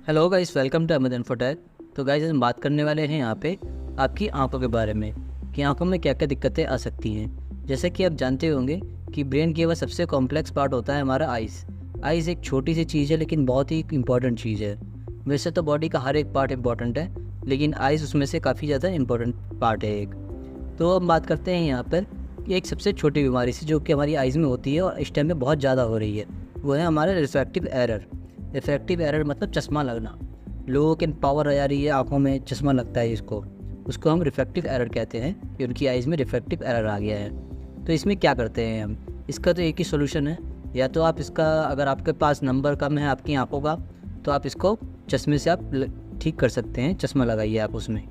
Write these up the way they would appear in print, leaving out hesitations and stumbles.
Hello guys, welcome to Ahmed Infotech. तो guys हम बात करने वाले हैं यहाँ पे आपकी आंखों के बारे में कि आंखों में क्या क्या दिक्कतें आ सकती हैं। जैसे कि आप जानते होंगे कि ब्रेन की वह सबसे कॉम्प्लेक्स पार्ट होता है हमारा आइज़। आइज़ एक छोटी सी चीज़ है लेकिन बहुत ही इंपॉर्टेंट चीज़ है। वैसे तो बॉडी का हर एक पार्ट इंपॉर्टेंट है, लेकिन आइज़ उसमें से काफ़ी ज़्यादा इंपॉर्टेंट पार्ट है एक। तो हम बात करते हैं यहाँ पर कि एक सबसे छोटी बीमारी से जो कि हमारी आइज़ में होती है और इस टाइम में बहुत ज़्यादा हो रही है, वो है हमारा रिफ्रैक्टिव एरर। रिफ्रैक्टिव एरर मतलब चश्मा लगना। लोगों के पावर आ जा रही है, आँखों में चश्मा लगता है उसको हम रिफ्रैक्टिव एरर कहते हैं कि उनकी आइज़ में रिफ्रैक्टिव एरर आ गया है। तो इसमें क्या करते हैं हम? इसका तो एक ही सॉल्यूशन है, या तो आप इसका, अगर आपके पास नंबर कम है आपकी आँखों का, तो आप इसको चश्मे से आप ठीक कर सकते हैं। चश्मा लगाइए आप उसमें।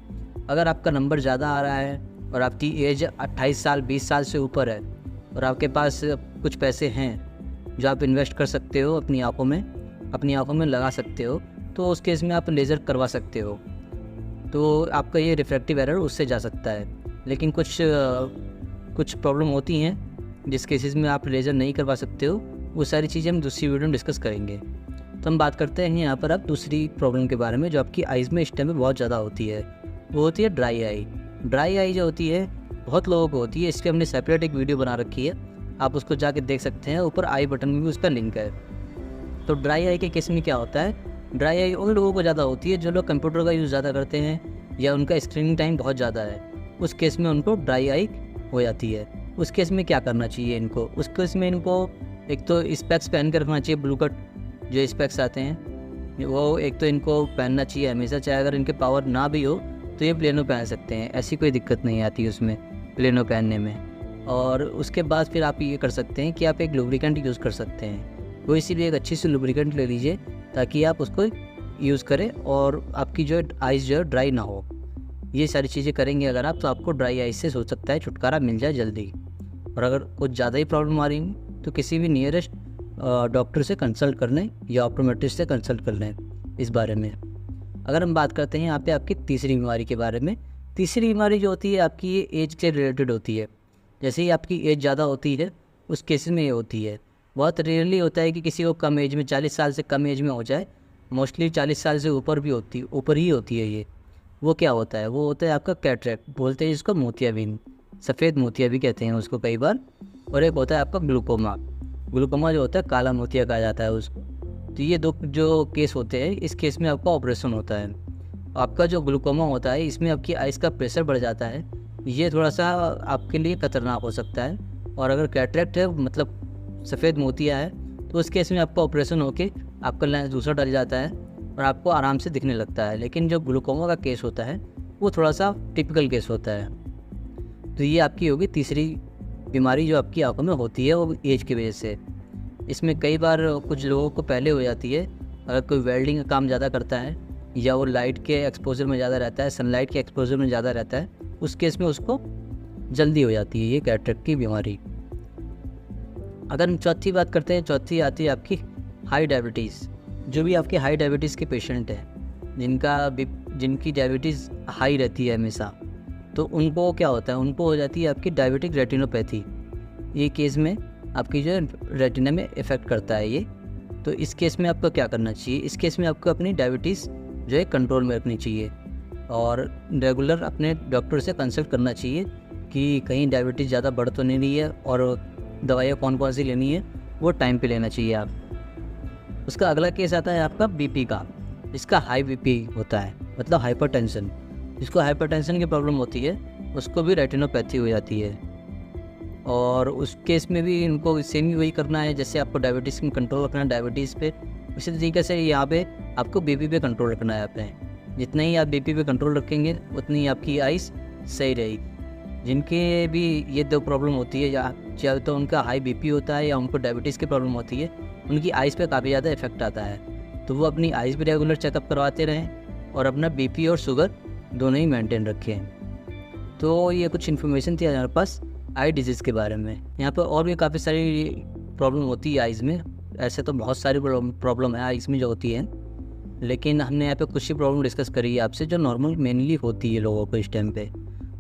अगर आपका नंबर ज़्यादा आ रहा है और आपकी एज 28 साल 20 साल से ऊपर है और आपके पास कुछ पैसे हैं जो आप इन्वेस्ट कर सकते हो अपनी आँखों में लगा सकते हो, तो उस केस में आप लेज़र करवा सकते हो, तो आपका ये रिफ्रैक्टिव एरर उससे जा सकता है। लेकिन कुछ प्रॉब्लम होती हैं जिस केसेस में आप लेज़र नहीं करवा सकते हो, वो सारी चीज़ें हम दूसरी वीडियो में डिस्कस करेंगे। तो हम बात करते हैं यहाँ पर अब दूसरी प्रॉब्लम के बारे में जो आपकी आइज़ में इस टाइम में बहुत ज़्यादा होती है। वो होती है ड्राई आई। ड्राई आई जो होती है बहुत लोगों को होती है, इस पर हमने सेपरेट एक वीडियो बना रखी है, आप उसको जाके देख सकते हैं। ऊपर आई बटन में भी उसका लिंक है। तो ड्राई आई के केस में क्या होता है? ड्राई आई उन लोगों को ज़्यादा होती है जो लोग कंप्यूटर का यूज़ ज़्यादा करते हैं या उनका स्क्रीनिंग टाइम बहुत ज़्यादा है। उस केस में उनको ड्राई आई हो जाती है। उस केस में क्या करना चाहिए इनको? उस केस में इनको एक तो स्पेक्स पहन कर रखना चाहिए, ब्लू कट जो स्पेक्स आते हैं वो एक तो इनको पहनना चाहिए हमेशा। चाहे अगर इनके पावर ना भी हो तो ये प्लेनो पहन सकते हैं, ऐसी कोई दिक्कत नहीं आती उसमें प्लेनो पहनने में। और उसके बाद फिर आप ये कर सकते हैं कि आप एक लुब्रिकेंट यूज़ कर सकते हैं। वो इसीलिए एक अच्छी सी लुब्रिकेंट ले लीजिए ताकि आप उसको यूज़ करें और आपकी जो आइज़ जो है ड्राई ना हो। ये सारी चीज़ें करेंगे अगर आप, तो आपको ड्राई आइज़ से हो सकता है छुटकारा मिल जाए जल्दी। और अगर कुछ ज़्यादा ही प्रॉब्लम आ रही है तो किसी भी नियरेस्ट डॉक्टर से कंसल्ट कर लें या ऑप्टोमेट्रिस्ट से कंसल्ट कर लें इस बारे में। अगर हम बात करते हैं यहाँ पे आपकी तीसरी बीमारी के बारे में। तीसरी बीमारी जो होती है आपकी ये एज से रिलेटेड होती है। जैसे ही आपकी एज ज़्यादा होती है उस केसेस में ये होती है। बहुत रेयरली होता है कि किसी को कम एज में, 40 साल से कम एज में हो जाए। मोस्टली 40 साल से ऊपर ही होती है ये। वो क्या होता है? वो होता है आपका कैटरेक्ट, बोलते हैं इसको मोतियाबिंद, सफ़ेद मोतिया भी कहते हैं उसको कई बार। और एक होता है आपका ग्लूकोमा। ग्लूकोमा जो होता है काला मोतिया कहा जाता है उसको। तो ये दो जो केस होते हैं, इस केस में आपका ऑपरेशन होता है। आपका जो ग्लूकोमा होता है इसमें आपकी आइज़ का प्रेशर बढ़ जाता है, ये थोड़ा सा आपके लिए खतरनाक हो सकता है। और अगर कैटरेक्ट है मतलब सफ़ेद मोतिया है, तो उस केस में आपका ऑपरेशन होके आपका लेंस दूसरा डल जाता है और आपको आराम से दिखने लगता है। लेकिन जो ग्लूकोमा का केस होता है वो थोड़ा सा टिपिकल केस होता है। तो ये आपकी होगी तीसरी बीमारी जो आपकी आंखों में होती है, वो एज की वजह से। इसमें कई बार कुछ लोगों को पहले हो जाती है। अगर कोई वेल्डिंग का काम ज़्यादा करता है या वो लाइट के एक्सपोजर में ज़्यादा रहता है, सनलाइट के एक्सपोजर में ज़्यादा रहता है, उस केस में उसको जल्दी हो जाती है ये कैटरेक्ट की बीमारी। अगर हम चौथी बात करते हैं, चौथी आती है आपकी हाई डायबिटीज़। जो भी आपके हाई डायबिटीज़ के पेशेंट हैं जिनकी डायबिटीज़ हाई रहती है हमेशा, तो उनको क्या होता है? उनको हो जाती है आपकी डायबिटिक रेटिनोपैथी। ये केस में आपकी जो रेटिना में इफ़ेक्ट करता है ये। तो इस केस में आपको क्या करना चाहिए? इस केस में आपको अपनी डायबिटीज़ जो है कंट्रोल में रखनी चाहिए और रेगुलर अपने डॉक्टर से कंसल्ट करना चाहिए कि कहीं डायबिटीज़ ज़्यादा बढ़ तो नहीं रही है और दवाइयाँ कौन कौन सी लेनी है वो टाइम पे लेना चाहिए आप। उसका अगला केस आता है आपका बीपी का। इसका हाई बीपी होता है, मतलब हाइपरटेंशन। जिसको हाइपरटेंशन की प्रॉब्लम होती है उसको भी रेटिनोपैथी हो जाती है। और उस केस में भी इनको सेम ही वही करना है जैसे आपको डायबिटीज़ में कंट्रोल रखना है डायबिटीज़ पे, उसी तरीके से यहाँ पे आपको बीपी पे कंट्रोल रखना है अपने। जितना ही आप बीपी पे कंट्रोल रखेंगे उतनी ही आपकी आइज़ सही रहेगी। जिनके भी ये दो प्रॉब्लम होती है, या चाहे तो उनका हाई बीपी होता है या उनको डायबिटीज़ की प्रॉब्लम होती है, उनकी आइज़ पे काफ़ी ज़्यादा इफेक्ट आता है। तो वो अपनी आइज़ भी रेगुलर चेकअप करवाते रहें और अपना बीपी और शुगर दोनों ही मेंटेन रखें। तो ये कुछ इन्फॉर्मेशन थी हमारे पास आई डिजीज़ के बारे में। यहाँ पर और भी काफ़ी सारी प्रॉब्लम होती है आइज़ में। ऐसे तो बहुत सारी प्रॉब्लम है आइज़ में जो होती है, लेकिन हमने यहाँ पे कुछ ही प्रॉब्लम डिस्कस करी है आपसे जो नॉर्मल मेनली होती है लोगों को इस टाइम पे।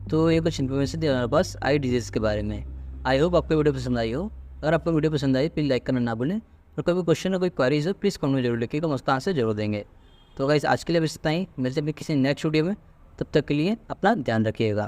तो ये कुछ इन्फॉर्मेशन थी हमारे पास आई डिजीज़ के बारे में। आई होप आपको वीडियो पसंद आई हो। अगर आपको वीडियो पसंद आई प्लीज़ लाइक करना ना भूलें और कोई भी क्वेश्चन या कोई क्वेरीज हो प्लीज़ कमेंट में जरूर लिखिएगा, हम उसका आंसर जरूर देंगे। तो गाइस आज के लिए बस इतना ही, मिलते हैं किसी नेक्स्ट वीडियो में। तब तक के लिए अपना ध्यान रखिएगा।